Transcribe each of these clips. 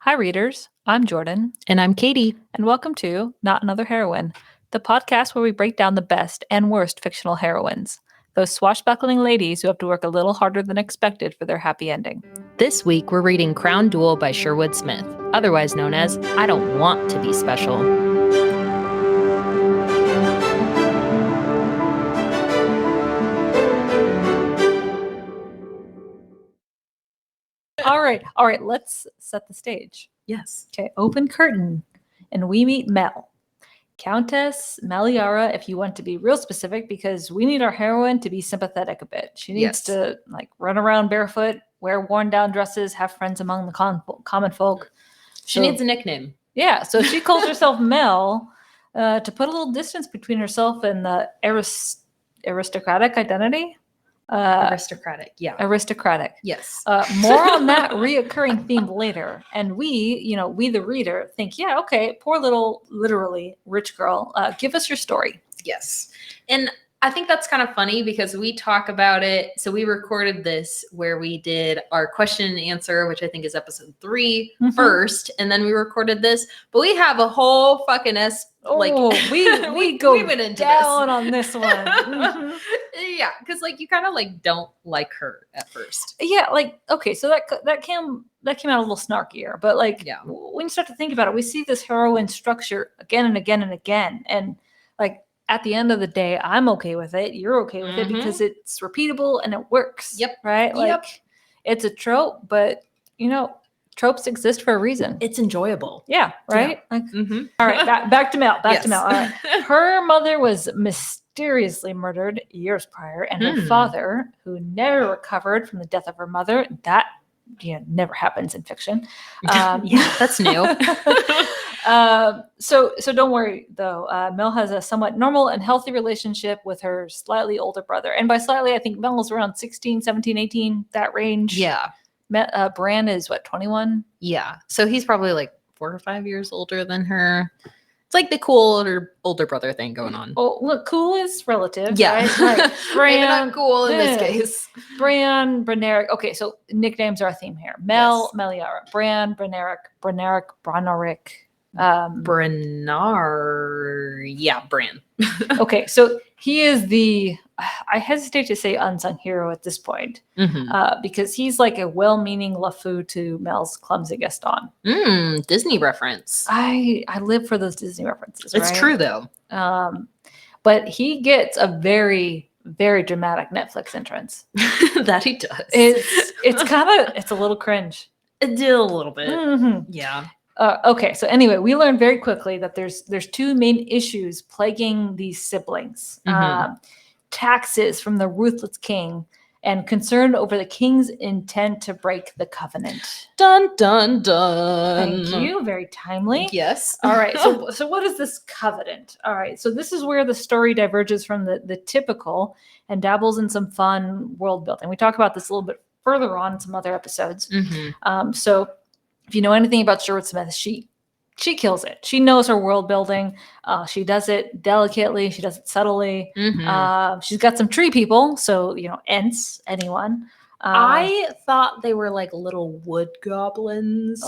Hi, readers. I'm Jordan. And I'm Katie. And welcome to Not Another Heroine, the podcast where we break down the best and worst fictional heroines, those swashbuckling ladies who have to work a little harder than expected for their happy ending. This week, we're reading Crown Duel by Sherwood Smith, otherwise known as I Don't Want to Be Special. All right, let's set the stage. Yes. Okay, open curtain, and we meet Mel. Countess Maliara, if you want to be real specific, because we need our heroine to be sympathetic a bit. She needs to run around barefoot, wear worn down dresses, have friends among the common folk. She needs a nickname. Yeah, so she calls herself Mel to put a little distance between herself and the aristocratic identity. Aristocratic, yeah. Aristocratic. Yes. More on that reoccurring theme later. And we the reader, think, yeah, okay, poor little, literally, rich girl. Give us your story. Yes. And I think that's kind of funny because we talk about it. So we recorded this where we did our question and answer, which I think is episode 3 first. And then we recorded this. But we have a whole fucking we go down on this one. Yeah, because you kind of don't like her at first. Yeah, okay, so that came out a little snarkier, but when you start to think about it, we see this heroine structure again and again and again, and at the end of the day, I'm okay with it. You're okay with it because it's repeatable and it works. Yep. Right? It's a trope, but tropes exist for a reason. It's enjoyable. Yeah, right? Yeah. All right, back to Mel. Back to Mel. All right. Her mother was mysteriously murdered years prior, and her father, who never recovered from the death of her mother, that never happens in fiction. Yeah, that's new. So don't worry though. Mel has a somewhat normal and healthy relationship with her slightly older brother. And by slightly, I think Mel is around 16, 17, 18, that range. Yeah. Bran is 21? Yeah. So he's probably 4 or 5 years older than her. It's the cool older brother thing going on. Oh, look, cool is relative. Yeah. Right? Bran, maybe not cool in this case. Bran, Braneric. Okay, so nicknames are a theme here. Mel, yes. Meliara. Bran, Braneric, Branoric. Bran. Okay, so he is I hesitate to say unsung hero at this point, because he's like a well-meaning LeFou to Mel's clumsy Gaston. Disney reference. I live for those Disney references. It's right? true though. But he gets a very, very dramatic Netflix entrance. That he does. It's a little cringe. A little bit. Mm-hmm. Yeah. Okay, so anyway, we learned very quickly that there's 2 main issues plaguing these siblings. Taxes from the ruthless king and concern over the king's intent to break the covenant. Dun, dun, dun. Thank you. Very timely. Yes. All right, so what is this covenant? All right, so this is where the story diverges from the typical and dabbles in some fun world building. We talk about this a little bit further on in some other episodes. So if you know anything about Sherwood Smith, she kills it. She knows her world building. She does it delicately. She does it subtly. She's got some tree people, so Ents, anyone. I thought they were little wood goblins.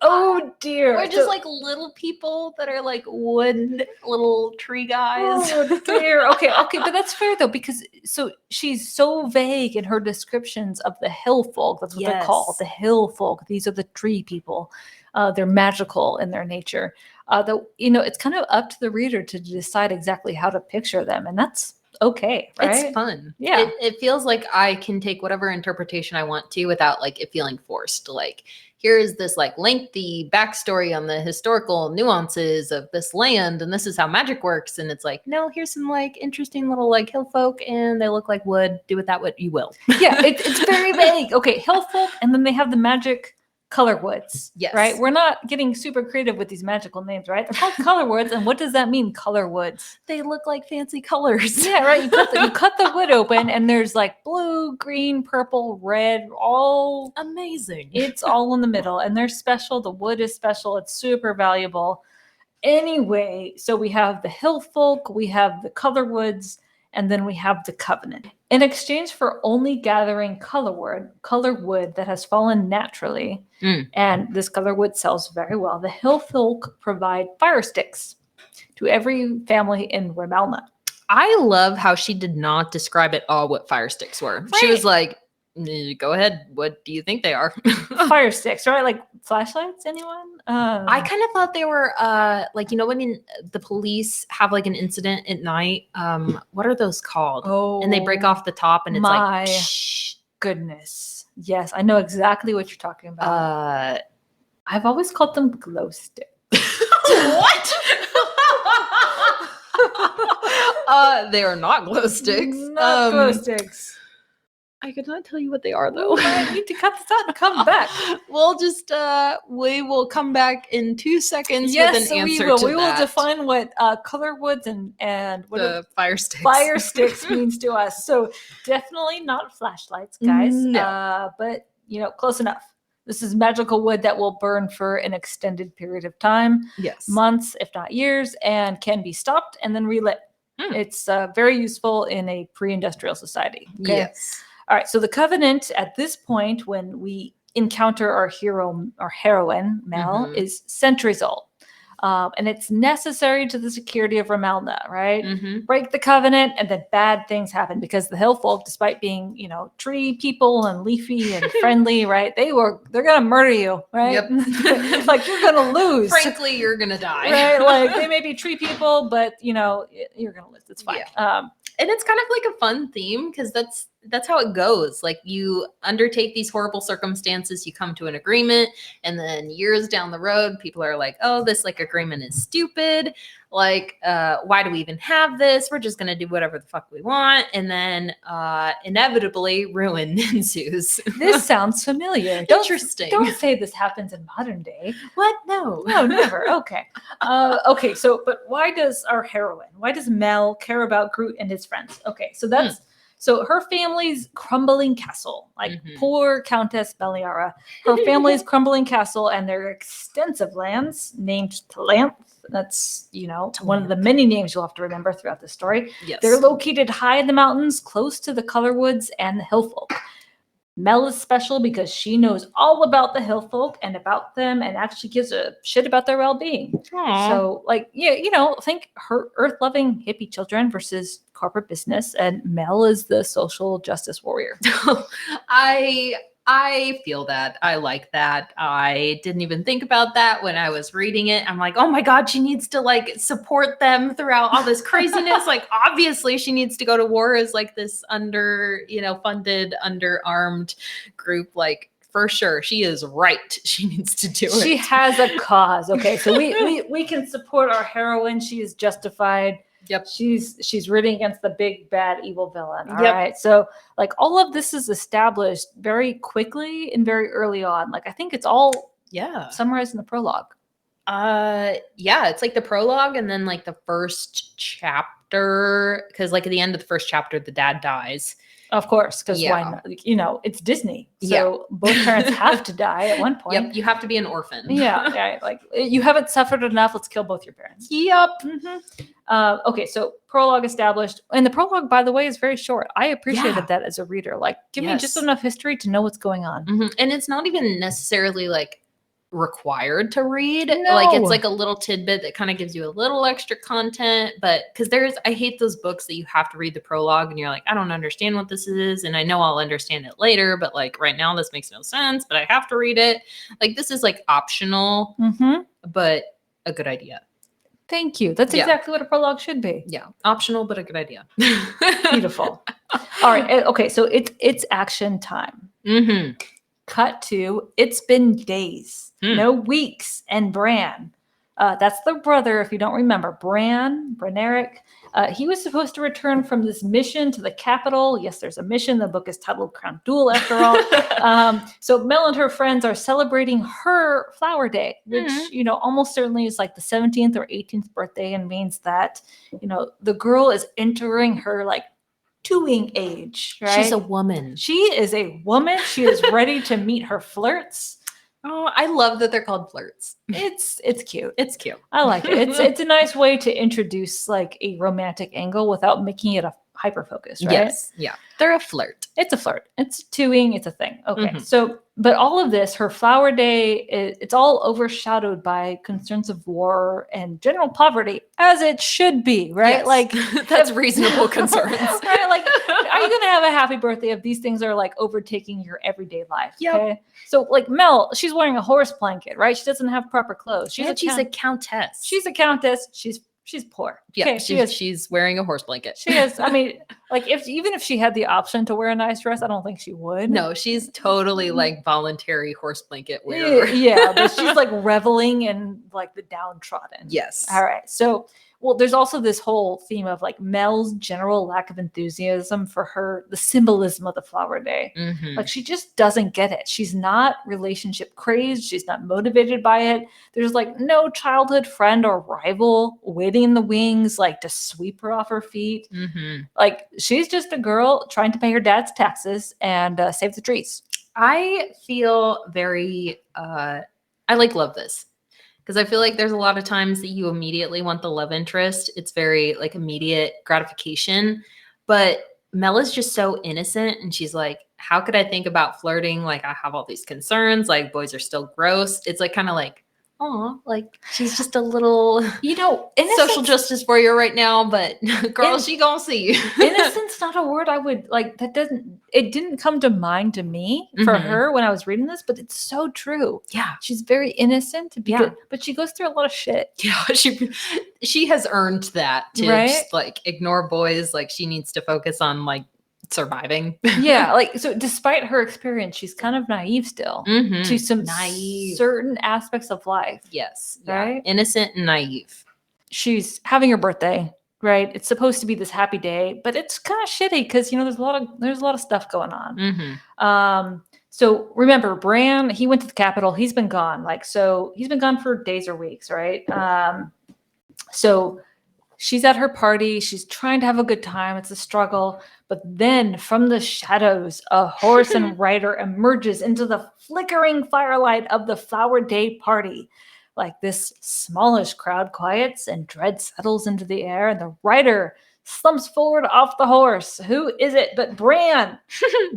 Oh dear. Or just little people that are wood little tree guys. Oh dear. Okay, but that's fair though, because she's so vague in her descriptions of the hill folk. That's what they're called. The hill folk. These are the tree people. They're magical in their nature. It's kind of up to the reader to decide exactly how to picture them, and that's okay, right? It's fun. Yeah. It feels like I can take whatever interpretation I want to without it feeling forced. Here is this lengthy backstory on the historical nuances of this land, and this is how magic works. And it's no, here's some interesting little hill folk, and they look like wood. Do with that what you will. Yeah, it's very vague. Okay, hill folk, and then they have the magic color woods. Yes. Right? We're not getting super creative with these magical names, right? They're called color woods, and what does that mean, color woods? They look like fancy colors. Yeah, right. You cut the wood open, and there's blue, green, purple, red, all amazing. It's all in the middle, and they're special. The wood is special. It's super valuable. Anyway, so we have the hill folk, we have the color woods, and then we have the covenant. In exchange for only gathering color wood that has fallen naturally, and this color wood sells very well, the hill folk provide fire sticks to every family in Ramalna. I love how she did not describe at all what fire sticks were. Right. She was like, go ahead. What do you think they are? Fire sticks, right? Like flashlights, anyone? I kind of thought they were like, you know, when the police have like an incident at night, what are those called? And they break off the top and it's like, psh. Goodness. Yes, I know exactly what you're talking about. I've always called them glow sticks. What? They are not glow sticks. Not glow sticks. I could not tell you what they are though. I need to cut this out and come back. We'll just we will come back in 2 seconds with an answer we will. to We that. will define what color woods and what the fire sticks. Fire sticks means to us. So definitely not flashlights, guys. No. But you know, close enough. This is magical wood that will burn for an extended period of time. Yes. Months, if not years, and can be stopped and then relit. It's very useful in a pre-industrial society. Okay? Yes. All right. So the Covenant at this point, when we encounter our hero or heroine, Mel, is centuries old. And it's necessary to the security of Ramalna, right? Break the Covenant and then bad things happen because the hill folk, despite being, you know, tree people and leafy and friendly, right? They're going to murder you, right? Yep. Like you're going to lose. Frankly, you're going to die. Right? Like they may be tree people, but you know, you're going to lose. It's fine. Yeah. And it's kind of like a fun theme because that's how it goes. Like you undertake these horrible circumstances, you come to an agreement, and then years down the road, people are like, "Oh, this like agreement is stupid. Like, why do we even have this? We're just gonna do whatever the fuck we want." And then inevitably, ruin ensues. This sounds familiar. Interesting. Don't say this happens in modern day. What? No, never. Okay. Okay. So, but why does our heroine? Why does Mel care about Groot and his friends? Okay. So that's. So her family's crumbling castle, like poor Countess Meliara, her family's crumbling castle and their extensive lands named Talanth. That's, you know, one of the many names you'll have to remember throughout the story. Yes. They're located high in the mountains, close to the color woods and the hill folk. Mel is special because she knows all about the hill folk and about them and actually gives a shit about their well-being. Aww. So like, yeah, you know, think her earth-loving hippie children versus corporate business, and Mel is the social justice warrior. I feel that. I like that. I didn't even think about that when I was reading it. I'm like, oh my God, she needs to like support them throughout all this craziness. Like, obviously she needs to go to war as like this funded, underarmed group. Like, for sure. She is right. She needs to do it. She has a cause. Okay. So we can support our heroine. She is justified. Yep. She's rooting against the big bad evil villain. All right. So like all of this is established very quickly and very early on. Like I think it's all summarized in the prologue. Yeah, it's like the prologue and then like the first chapter, because like at the end of the first chapter, the dad dies. Of course, because why not? You know, it's Disney. So both parents have to die at one point. Yep, you have to be an orphan. Yeah, like you haven't suffered enough, let's kill both your parents. Yep. Okay, so prologue established. And the prologue, by the way, is very short. I appreciated that as a reader. Like, give me just enough history to know what's going on. And it's not even necessarily like required to read. Like it's like a little tidbit that kind of gives you a little extra content, but because I hate those books that you have to read the prologue and you're like, I don't understand what this is, and I know I'll understand it later, but like right now this makes no sense, but I have to read it. Like this is like optional, but a good idea. Thank you. That's exactly what a prologue should be. Yeah, optional but a good idea. Beautiful. All right. Okay, so it's action time. Cut to, it's been days, no weeks, and Bran. That's the brother, if you don't remember. Braneric. He was supposed to return from this mission to the capital. Yes, there's a mission. The book is titled Crown Duel, after all. So Mel and her friends are celebrating her flower day, which, you know, almost certainly is like the 17th or 18th birthday, and means that, you know, the girl is entering her like doing age, right? She's a woman. She is a woman. She is ready to meet her flirts. Oh, I love that they're called flirts. It's cute. It's cute. I like it. It's a nice way to introduce like a romantic angle without making it a hyper focused, right? Yes. Yeah. They're a flirt. It's a flirt. It's toing. It's a thing. Okay. Mhm. So, but all of this, her flower day, it's all overshadowed by concerns of war and general poverty, as it should be, right? Yes. Like that's reasonable concerns. right? Like, are you gonna have a happy birthday if these things are like overtaking your everyday life? Yep. Okay. So, like Mel, she's wearing a horse blanket, right? She doesn't have proper clothes. She's a countess. She's a countess. She's poor. Yeah, Okay, she's wearing a horse blanket. She is. I mean, like even if she had the option to wear a nice dress, I don't think she would. No, she's totally like voluntary horse blanket wearer. Yeah, but she's like reveling in like the downtrodden. Yes. All right. So, well, there's also this whole theme of like Mel's general lack of enthusiasm for the symbolism of the flower day. Mhm. Like she just doesn't get it. She's not relationship crazed. She's not motivated by it. There's like no childhood friend or rival waiting in the wings, like to sweep her off her feet. Mhm. Like she's just a girl trying to pay her dad's taxes and save the trees. I feel very I like love this. Because I feel like there's a lot of times that you immediately want the love interest. It's very like immediate gratification. But Mel is just so innocent. And she's like, how could I think about flirting? Like, I have all these concerns. Like, boys are still gross. It's like kind of like, oh, like she's just a little social justice warrior right now. But girl, she gonna see. Innocence not a word I would like. It didn't come to mind to me for her when I was reading this, but it's so true. Yeah. She's very innocent, but she goes through a lot of shit. Yeah, she has earned that to just like ignore boys. Like she needs to focus on like surviving. Yeah, like so despite her experience, she's kind of naive still to some certain aspects of life. Yes. Right? Yeah. Innocent and naive. She's having her birthday, right? It's supposed to be this happy day, but it's kind of shitty because there's a lot of stuff going on. So remember, Bran, he went to the capital. He's been gone. He's been gone for days or weeks, right? So she's at her party. She's trying to have a good time. It's a struggle. But then from the shadows, a horse and rider emerges into the flickering firelight of the flower day party. Like this smallish crowd quiets and dread settles into the air, and the rider slumps forward off the horse. Who is it but Bran?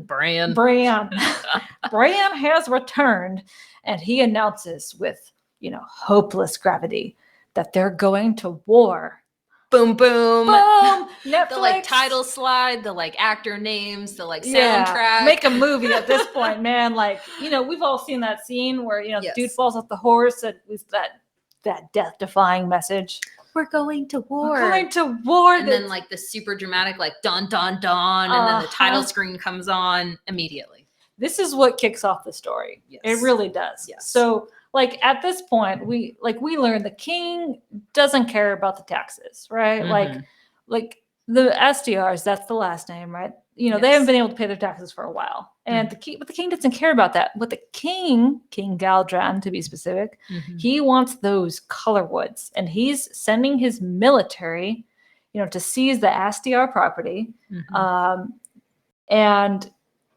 Bran. Bran has returned, and he announces with, hopeless gravity that they're going to war. Boom, boom. Boom. Netflix. The like title slide, the like actor names, the like soundtrack. Make a movie at this point, man. Like, we've all seen that scene where, the dude falls off the horse and with that death-defying message. We're going to war. We're going to war. And then like the super dramatic, like dun, dun, dun. And then the title screen comes on immediately. This is what kicks off the story. Yes. It really does. Yes. So like at this point, we learn the king doesn't care about the taxes, right? Like the SDRs, that's the last name, right? They haven't been able to pay their taxes for a while. And the king doesn't care about that. But the King Galdran, to be specific, he wants those color woods. And he's sending his military, to seize the SDR property. And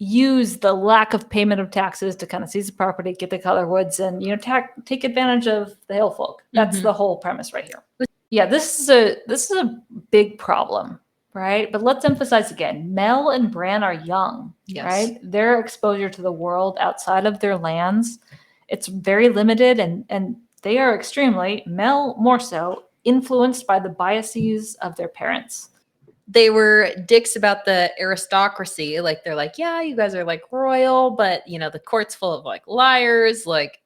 use the lack of payment of taxes to kind of seize the property, get the color woods, and take advantage of the hill folk. That's the whole premise right here. Yeah, this is a big problem, right? But let's emphasize again: Mel and Bran are young, right? Their exposure to the world outside of their lands, it's very limited, and they are extremely, Mel more so, influenced by the biases of their parents. They were dicks about the aristocracy. Like, they're like, yeah, you guys are like royal, but the court's full of like liars, like,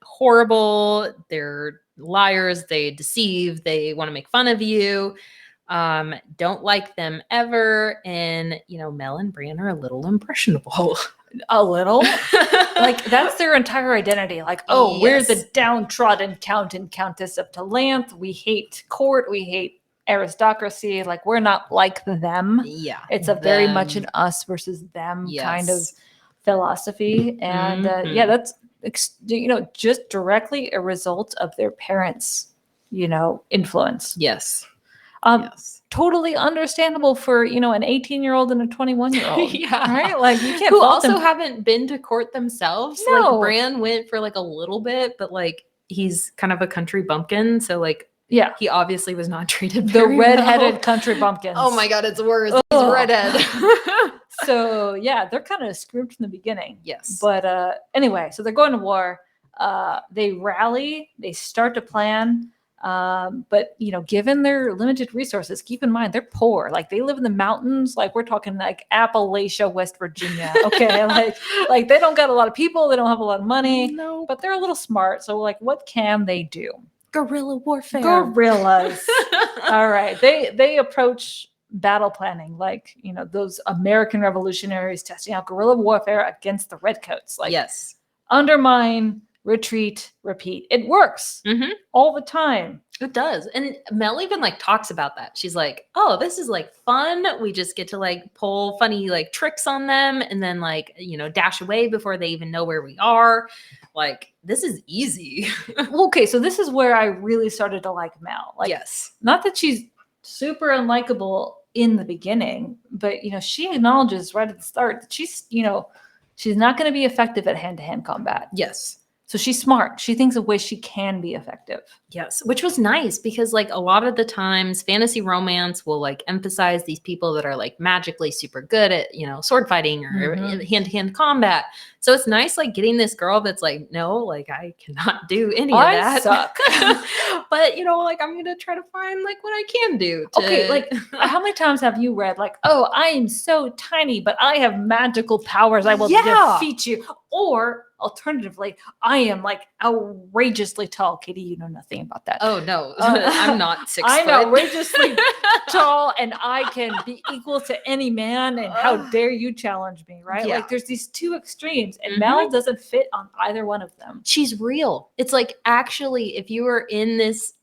horrible. They're liars. They deceive. They want to make fun of you. Don't like them ever. And, Mel and Bran are a little impressionable. A little? Like, that's their entire identity. Like, we're the downtrodden count and countess of Talanth. We hate court. We hate aristocracy. Like, we're not like them. Yeah, it's a very much an us versus them kind of philosophy. And that's just directly a result of their parents influence. Yes. Totally understandable for an 18-year-old and a 21-year-old. Yeah, right. Like, you can't who also haven't been to court themselves. No. Like, Bran went for like a little bit, but like he's kind of a country bumpkin, so like Yeah. He obviously was not treated The very redheaded well. country bumpkins. Oh my God, it's worse. He's Ugh. redhead. So yeah, they're kind of screwed from the beginning. Yes. But anyway, so they're going to war. They rally. They start to plan. But given their limited resources, keep in mind they're poor. Like they live in the mountains. Like we're talking like Appalachia, West Virginia. Okay, like they don't got a lot of people. They don't have a lot of money. No. But they're a little smart. So like, what can they do? Guerrilla warfare. Gorillas. All right. They approach battle planning like those American revolutionaries testing out guerrilla warfare against the redcoats. Like yes. Undermine, retreat, repeat. It works all the time. It does. And Mel even like talks about that. She's like, oh, this is like fun. We just get to like pull funny like tricks on them and then like, dash away before they even know where we are. Like, this is easy. Okay, so this is where I really started to like Mel. Like, yes. Not that she's super unlikable in the beginning, but she acknowledges right at the start that she's not going to be effective at hand-to-hand combat. Yes. So she's smart. She thinks of ways she can be effective. Yes, which was nice because like a lot of the times fantasy romance will like emphasize these people that are like magically super good at, sword fighting or hand-to-hand combat. So it's nice like getting this girl that's like, no, like I cannot do any of that. I suck. But like I'm going to try to find like what I can do. Okay, like how many times have you read like, oh, I am so tiny, but I have magical powers. I will defeat you. Or alternatively, I am like outrageously tall. Katie, you know nothing about that. Oh no, I'm not 6 I'm foot. outrageously tall and I can be equal to any man. And how dare you challenge me, right? Yeah. Like there's these two extremes and Mel doesn't fit on either one of them. She's real. It's like actually, if you were in this,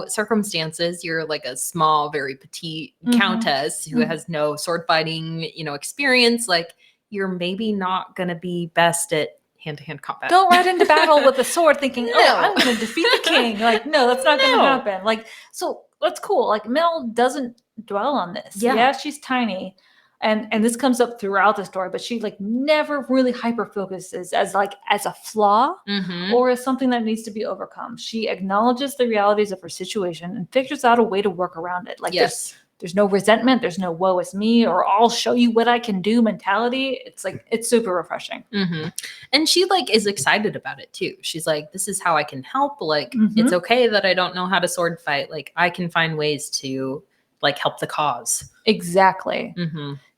circumstances, you're like a small, very petite countess who has no sword fighting, experience. Like you're maybe not going to be best at hand-to-hand combat. Don't ride into battle with a sword thinking, I'm going to defeat the king. Like, no, that's not going to happen. Like, so that's cool. Like Mel doesn't dwell on this. Yeah, she's tiny. And this comes up throughout the story, but she like never really hyper focuses as a flaw or as something that needs to be overcome. She acknowledges the realities of her situation and figures out a way to work around it. Like there's no resentment. There's no woe is me or I'll show you what I can do mentality. It's like, it's super refreshing. And she like is excited about it too. She's like, this is how I can help. Like, it's okay that I don't know how to sword fight. Like I can find ways to like help the cause. Exactly.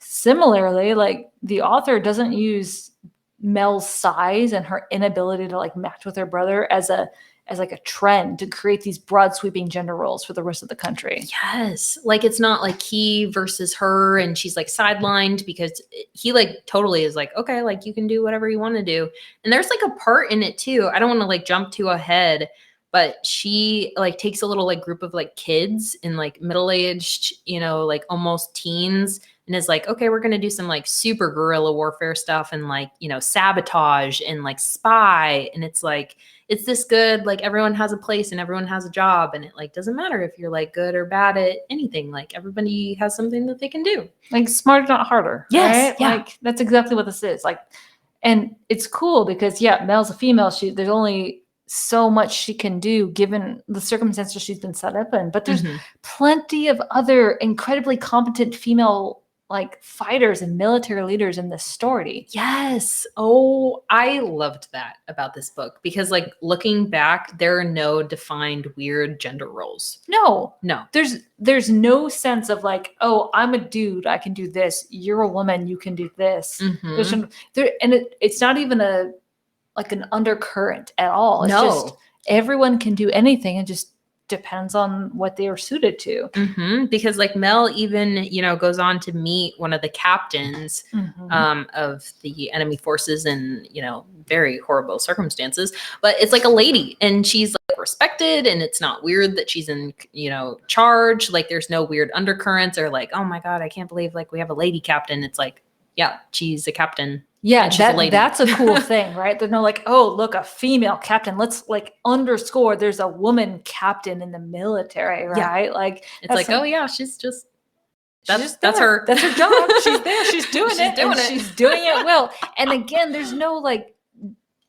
Similarly, like the author doesn't use Mel's size and her inability to like match with her brother as like a trend to create these broad sweeping gender roles for the rest of the country. Yes. Like it's not like he versus her and she's like sidelined because he like totally is like, okay, like you can do whatever you want to do. And there's like a part in it too. I don't want to like jump too ahead, but she like takes a little like group of like kids and like middle-aged, like almost teens and is like, okay, we're going to do some like super guerrilla warfare stuff and like, sabotage and like spy. And it's like, it's this good, like everyone has a place and everyone has a job and it like doesn't matter if you're like good or bad at anything. Like everybody has something that they can do. Like smarter, not harder. Yes. Right? Yeah. Like that's exactly what this is. Like, and it's cool because Mel's a female. There's only so much she can do given the circumstances she's been set up in. But there's plenty of other incredibly competent female like fighters and military leaders in this story. Yes. Oh, I loved that about this book because like looking back, there are no defined weird gender roles. No. There's no sense of like, oh, I'm a dude, I can do this. You're a woman, you can do this. It's not even an undercurrent at all. It's just everyone can do anything and just depends on what they are suited to. Because like Mel even, goes on to meet one of the captains of the enemy forces in, very horrible circumstances, but it's like a lady and she's like respected and it's not weird that she's in, charge. Like there's no weird undercurrents or like, oh my God, I can't believe like we have a lady captain. It's like, yeah, she's a captain. Yeah, that's a cool thing, right? They're not like, oh, look, a female captain. Let's like underscore there's a woman captain in the military, right? Yeah. Like it's like, oh yeah, she's just that's her job. She's there. She's doing it. She's doing it well. And again, there's no like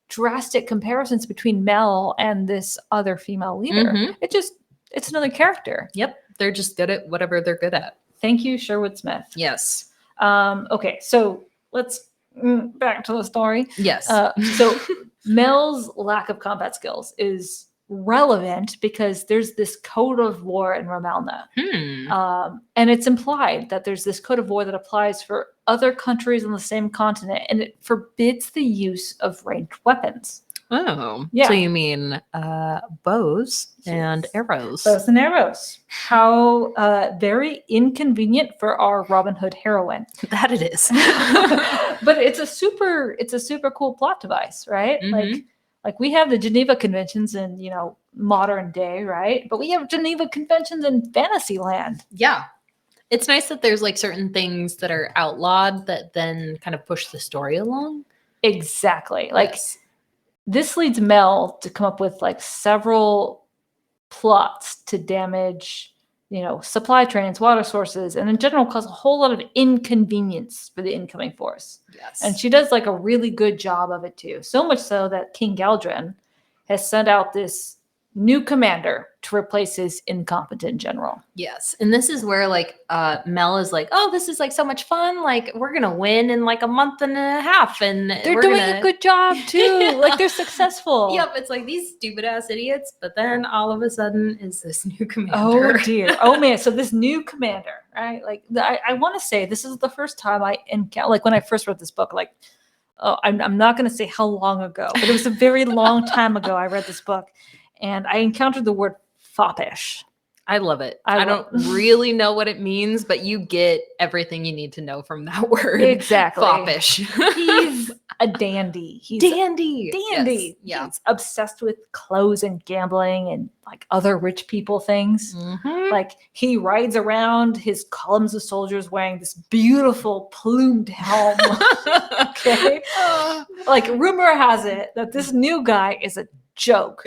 drastic comparisons between Mel and this other female leader. It just It's another character. Yep. They're just good at whatever they're good at. Thank you, Sherwood Smith. Yes. Okay, so let's back to the story. Yes. So Mel's lack of combat skills is relevant because there's this code of war in Ramelna. And it's implied that there's this code of war that applies for other countries on the same continent, and it forbids the use of ranged weapons. Oh, yeah. So you mean bows and arrows? Bows and arrows. How very inconvenient for our Robin Hood heroine. That it is. But it's a super cool plot device, right? Like we have the Geneva Conventions in, you know, modern day, right? But we have Geneva Conventions in Fantasyland. Yeah. It's nice that there's like certain things that are outlawed that then kind of push the story along. Exactly. Like this leads Mel to come up with like several plots to damage, you know, supply trains, water sources, and in general cause a whole lot of inconvenience for the incoming force. Yes. And she does like a really good job of it too. So much so that King Galdrin has sent out this new commander to replace his incompetent general. Yes. And this is where like Mel is like, oh, this is like so much fun. Like we're going to win in like a month and a half. And they're doing a good job too. Like they're successful. Yep. It's like these stupid ass idiots. But then all of a sudden is this new commander. Oh dear. Oh man. So this new commander, right? Like I want to say this is the first time I encountered, like when I first read this book, like, oh, I'm not going to say how long ago, but it was a very long time ago I read this book. And I encountered the word foppish. I love it. I don't really know what it means, but you get everything you need to know from that word. Exactly. Foppish. He's a dandy. He's dandy. Dandy. Yes. Yeah. He's obsessed with clothes and gambling and like other rich people things. Like he rides around his columns of soldiers wearing this beautiful plumed helm. Okay. Like rumor has it that this new guy is a joke.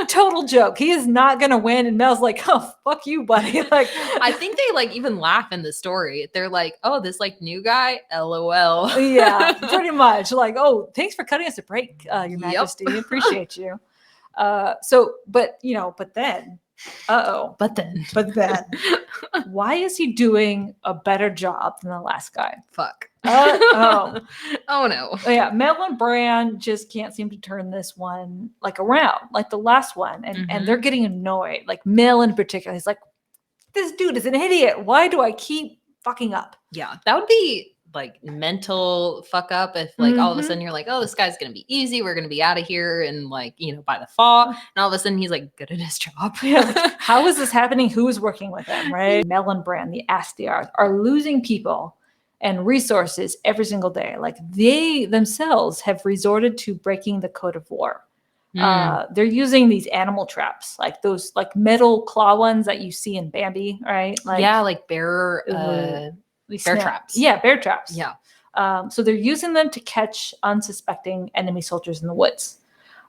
Total joke. He is not gonna win. And Mel's like, oh, fuck you, buddy. Like I think they like even laugh in the story. They're like, oh, this like new guy, LOL. Yeah, pretty much. Like, oh, thanks for cutting us a break, Your Majesty. Appreciate you. But then why is he doing a better job than the last guy? Fuck. Oh no. Yeah, Mel and Bran just can't seem to turn this one like around, like the last one, and they're getting annoyed. Like Mel in particular, he's like, "This dude is an idiot. Why do I keep fucking up?" Yeah, that would be like mental fuck up if like all of a sudden you're like, oh, this guy's gonna be easy. We're gonna be out of here, and like by the fall, and all of a sudden he's like good at his job. Yeah, like, how is this happening? Who is working with him? Right? Mel and Bran, the Astiars, are losing people and resources every single day. Like they themselves have resorted to breaking the code of war. They're using these animal traps, like those like metal claw ones that you see in Bambi, right? Like, yeah, like bear traps. Yeah, bear traps. Yeah. So they're using them to catch unsuspecting enemy soldiers in the woods.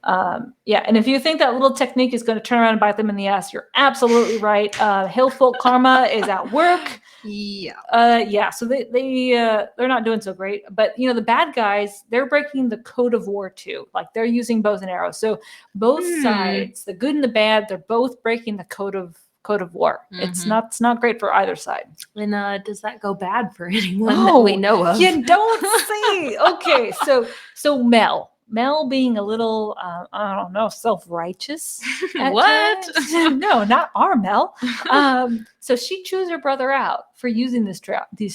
And if you think that little technique is going to turn around and bite them in the ass, you're absolutely right. Hillfolk karma is at work. Yeah. So they're not doing so great. But the bad guys, they're breaking the code of war too. Like they're using bows and arrows. So both sides, the good and the bad, they're both breaking the code of war. It's not great for either side. And does that go bad for anyone that we know of? You don't see. Okay, so Mel being a little, I don't know, self-righteous. What? No, not our Mel. So she chews her brother out for using these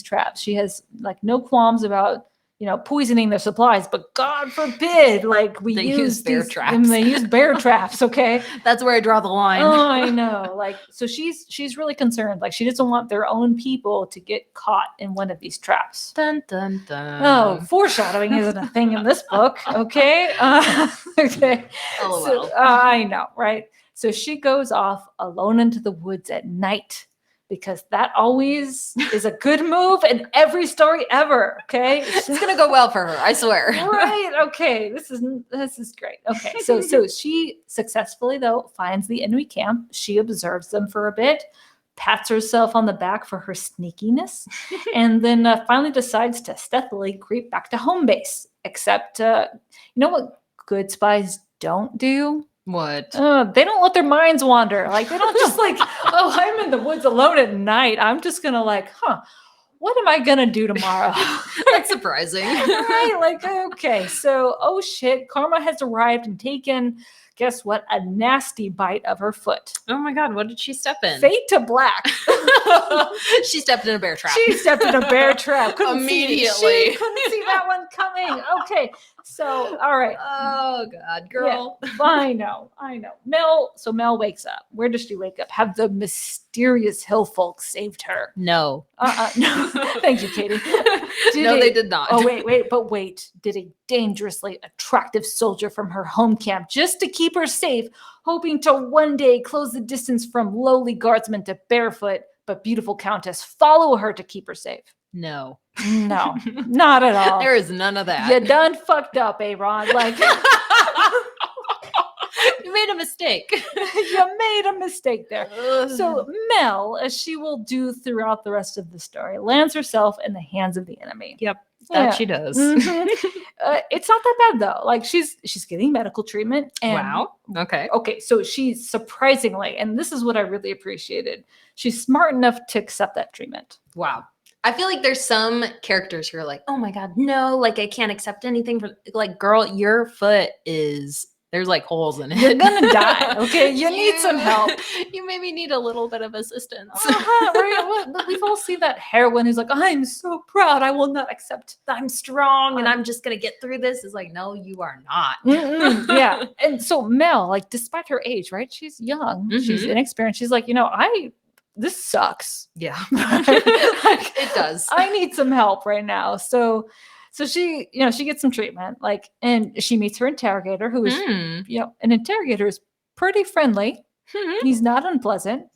traps. She has like no qualms about, poisoning their supplies, but God forbid, like they use bear traps. And they use bear traps. Okay. That's where I draw the line. Oh, I know. Like, so she's really concerned. Like she doesn't want their own people to get caught in one of these traps. Dun, dun, dun. Oh, foreshadowing isn't a thing in this book. Okay. Okay. LOL. So, I know. Right. So she goes off alone into the woods at night, because that always is a good move in every story ever. Okay. It's going to go well for her. I swear. Right. Okay. This is great. Okay. So she successfully though finds the enemy camp. She observes them for a bit, pats herself on the back for her sneakiness, and then finally decides to stealthily creep back to home base. Except, you know what good spies don't do? What? They don't let their minds wander. Like, they don't just like, oh, I'm in the woods alone at night. I'm just gonna like, what am I gonna do tomorrow? That's surprising. Right? Like, okay, so oh shit, Karma has arrived and taken, guess what? A nasty bite of her foot. Oh my god, what did she step in? Fade to black. She stepped in a bear trap. She stepped in a bear trap. Immediately. She couldn't see that one coming. Okay. So, all right. Oh god, girl. Yeah, I know. Mel wakes up. Where does she wake up? Have the mysterious hill folk saved her? No. No. Thank you, Katie. They did not. Oh, wait. Did a dangerously attractive soldier from her home camp just to keep her safe, hoping to one day close the distance from lowly guardsman to barefoot but beautiful countess, follow her to keep her safe? No, not at all. There is none of that. You done fucked up, Aaron. Like, you made a mistake. You made a mistake there. So Mel, as she will do throughout the rest of the story, lands herself in the hands of the enemy. Yep, that she does. Mm-hmm. It's not that bad though. Like, she's getting medical treatment. And wow. Okay. So she's surprisingly, and this is what I really appreciated, she's smart enough to accept that treatment. Wow. I feel like there's some characters who are like, oh my god, no, like I can't accept anything for, like, girl, your foot is, there's like holes in it. You're gonna die. Okay, you need some help. You maybe need a little bit of assistance. We've all seen that heroine who's like, I'm so proud, I will not accept. I'm strong and I'm just gonna get through this. It's like, no, you are not. Yeah. And so Mel, like, despite her age, right? She's young, she's inexperienced. She's like, this sucks. Yeah. Like, it does. I need some help right now. So she, she gets some treatment, like, and she meets her interrogator, who is, an interrogator is pretty friendly. He's not unpleasant.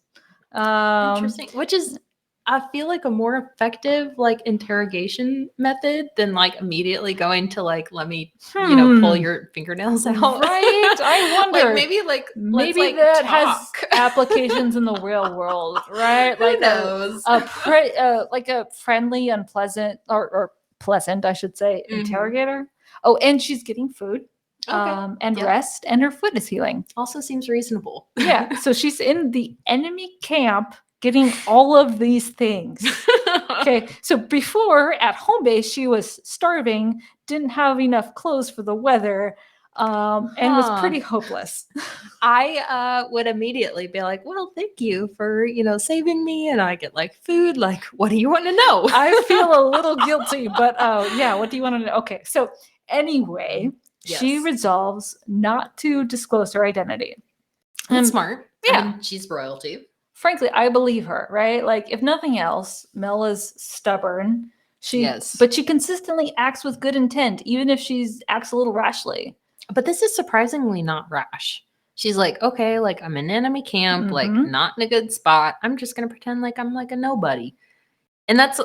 Interesting. Which is, I feel like, a more effective like interrogation method than like immediately going to like, let me, pull your fingernails out. Right. I wonder. maybe that has applications in the real world, right? Like, who knows? Like a friendly, unpleasant, or pleasant, I should say, interrogator. Oh, and she's getting food. And rest, and her foot is healing. Also seems reasonable. Yeah. So she's in the enemy camp getting all of these things. Okay. So before, at home base, she was starving, didn't have enough clothes for the weather, and was pretty hopeless. I would immediately be like, well, thank you for, saving me. And I get like food. Like, what do you want to know? I feel a little guilty, but yeah. What do you want to know? Okay. So anyway, she resolves not to disclose her identity. That's smart. Yeah. I mean, she's royalty. Frankly, I believe her, right? Like, if nothing else, Mel is stubborn. But she consistently acts with good intent, even if she acts a little rashly. But this is surprisingly not rash. She's like, okay, like, I'm in enemy camp, like, not in a good spot. I'm just going to pretend like I'm like a nobody. And that's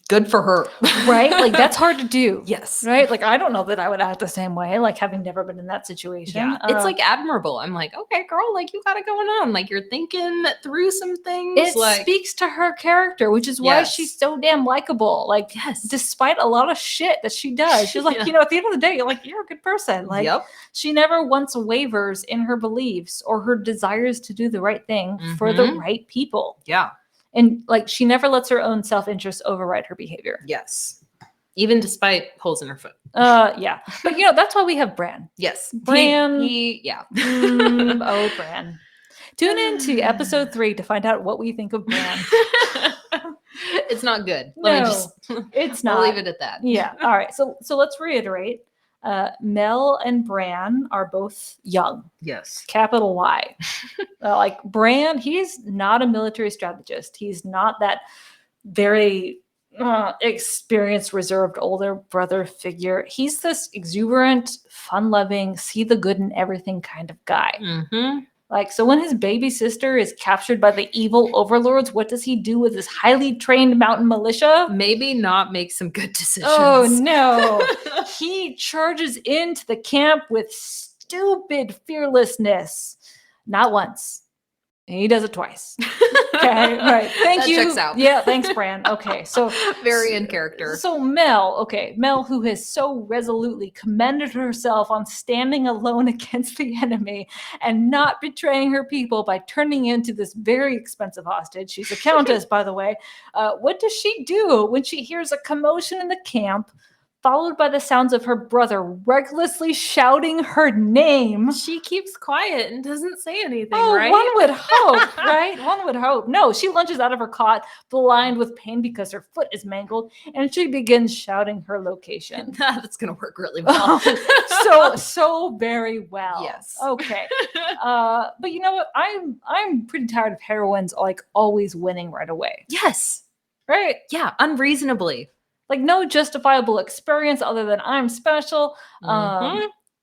good for her. Right? Like, that's hard to do. Yes. Right? Like, I don't know that I would act the same way, like, having never been in that situation. Yeah. It's like admirable. I'm like, okay, girl, like, you got it going on. Like, you're thinking through some things. It speaks to her character, which is why she's so damn likable. Like, despite a lot of shit that she does, she's like, at the end of the day, you're like, you're a good person. Like, she never once wavers in her beliefs or her desires to do the right thing for the right people. Yeah. And like, she never lets her own self-interest override her behavior. Yes. Even despite holes in her foot. Yeah. But that's why we have Bran. Yes. Bran. Bran. Tune in to episode 3 to find out what we think of Bran. It's not good. It's not. I'll leave it at that. Yeah. All right. So let's reiterate. Mel and Bran are both young. Yes. Capital Y. Like, Bran, he's not a military strategist. He's not that very experienced, reserved older brother figure. He's this exuberant, fun-loving, see the good in everything kind of guy. Like, so when his baby sister is captured by the evil overlords, what does he do with his highly trained mountain militia? Maybe not make some good decisions. Oh, no. He charges into the camp with stupid fearlessness. Not once. He does it twice. Okay, right. Thank That you. checks out. Yeah, thanks, Bran. Okay, so Very in character. So Mel, who has so resolutely commended herself on standing alone against the enemy and not betraying her people by turning into this very expensive hostage. She's a countess, by the way. What does she do when she hears a commotion in the camp, followed by the sounds of her brother recklessly shouting her name? She keeps quiet and doesn't say anything, Oh, right? one would hope, right? One would hope. No, she lunges out of her cot, blind with pain because her foot is mangled, and she begins shouting her location. That's going to work really well. so very well. Yes. Okay. But you know what? I'm pretty tired of heroines like always winning right away. Yes. Right? Yeah, unreasonably. Like no justifiable experience other than I'm special.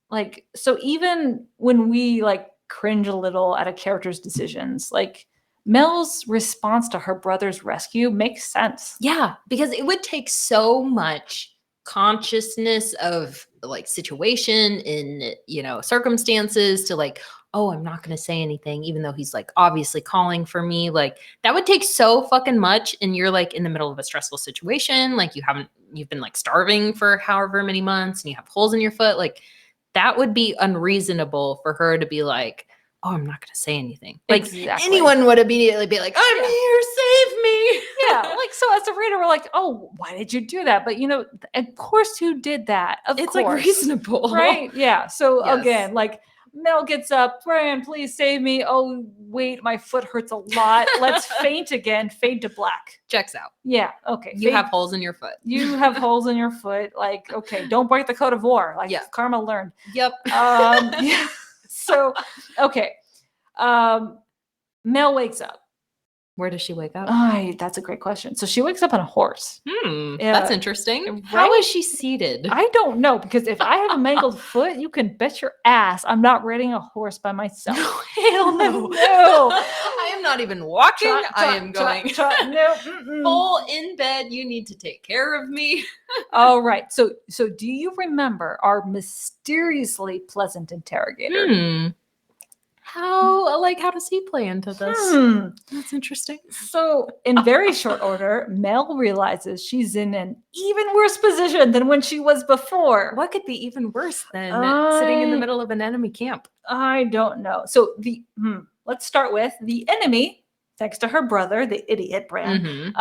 Like, so even when we like cringe a little at a character's decisions, like Mel's response to her brother's rescue makes sense. Yeah, because it would take so much consciousness of like situation in, circumstances to like, oh, I'm not going to say anything, even though he's like obviously calling for me. Like that would take so fucking much. And you're like in the middle of a stressful situation. Like you've been like starving for however many months and you have holes in your foot. Like that would be unreasonable for her to be like, oh, I'm not going to say anything. Like Exactly. anyone would immediately be like, I'm here, save me. Yeah. Like, so as a reader, we're like, oh, why did you do that? But of course you did that. It's like reasonable. Right? Yeah. So Yes. again, like Mel gets up, Bran, please save me. Oh, wait, my foot hurts a lot. Let's faint again. Fade to black. Checks out. Yeah. Okay. You have holes in your foot. You have holes in your foot. Like, okay, don't break the code of war. Like Karma learned. Yep. Yeah. So, okay. Mel wakes up. Where does she wake up? That's a great question. So she wakes up on a horse. That's interesting. Right? How is she seated? I don't know, because if I have a mangled foot, you can bet your ass I'm not riding a horse by myself. Hell no. No. I am not even walking. I am going no. full in bed. You need to take care of me. All right. So do you remember our mysteriously pleasant interrogator? How does he play into this? That's interesting. So in very short order, Mel realizes she's in an even worse position than when she was before. What could be even worse than sitting in the middle of an enemy camp? I don't know. So let's start with the enemy, thanks to her brother, the idiot Bran,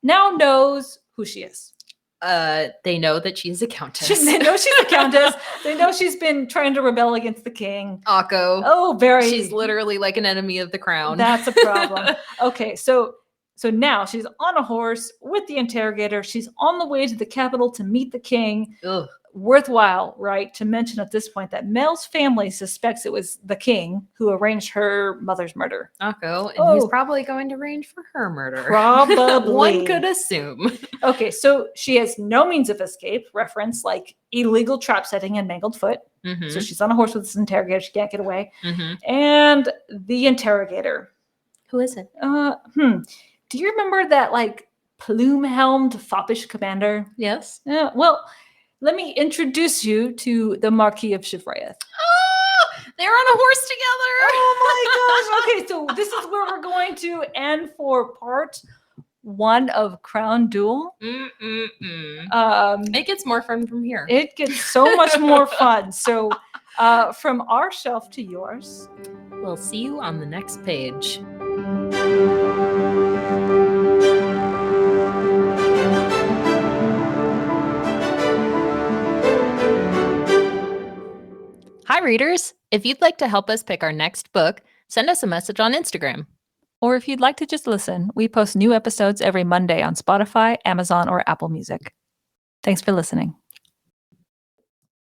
now knows who she is. They know that she's a countess. They know she's a countess. They know she's been trying to rebel against the king. Akko. Oh, very. She's literally like an enemy of the crown. That's a problem. Okay, so now she's on a horse with the interrogator. She's on the way to the capital to meet the king. Ugh. Worthwhile, right, to mention at this point that Mel's family suspects it was the king who arranged her mother's murder. Akko, and he's probably going to arrange for her murder. Probably. One could assume. Okay, so she has no means of escape, reference like illegal trap setting and mangled foot. So she's on a horse with this interrogator. She can't get away. And the interrogator. Who is it? Do you remember that like plume-helmed foppish commander? Yes. Yeah, well, let me introduce you to the Marquis of Chevreith. Oh, they're on a horse together. Oh my gosh. Okay, so this is where we're going to end for part 1 of Crown Duel. It gets more fun from here. It gets so much more fun. So from our shelf to yours. We'll see you on the next page. Hi, readers. If you'd like to help us pick our next book, send us a message on Instagram. Or if you'd like to just listen, we post new episodes every Monday on Spotify, Amazon, or Apple Music. Thanks for listening.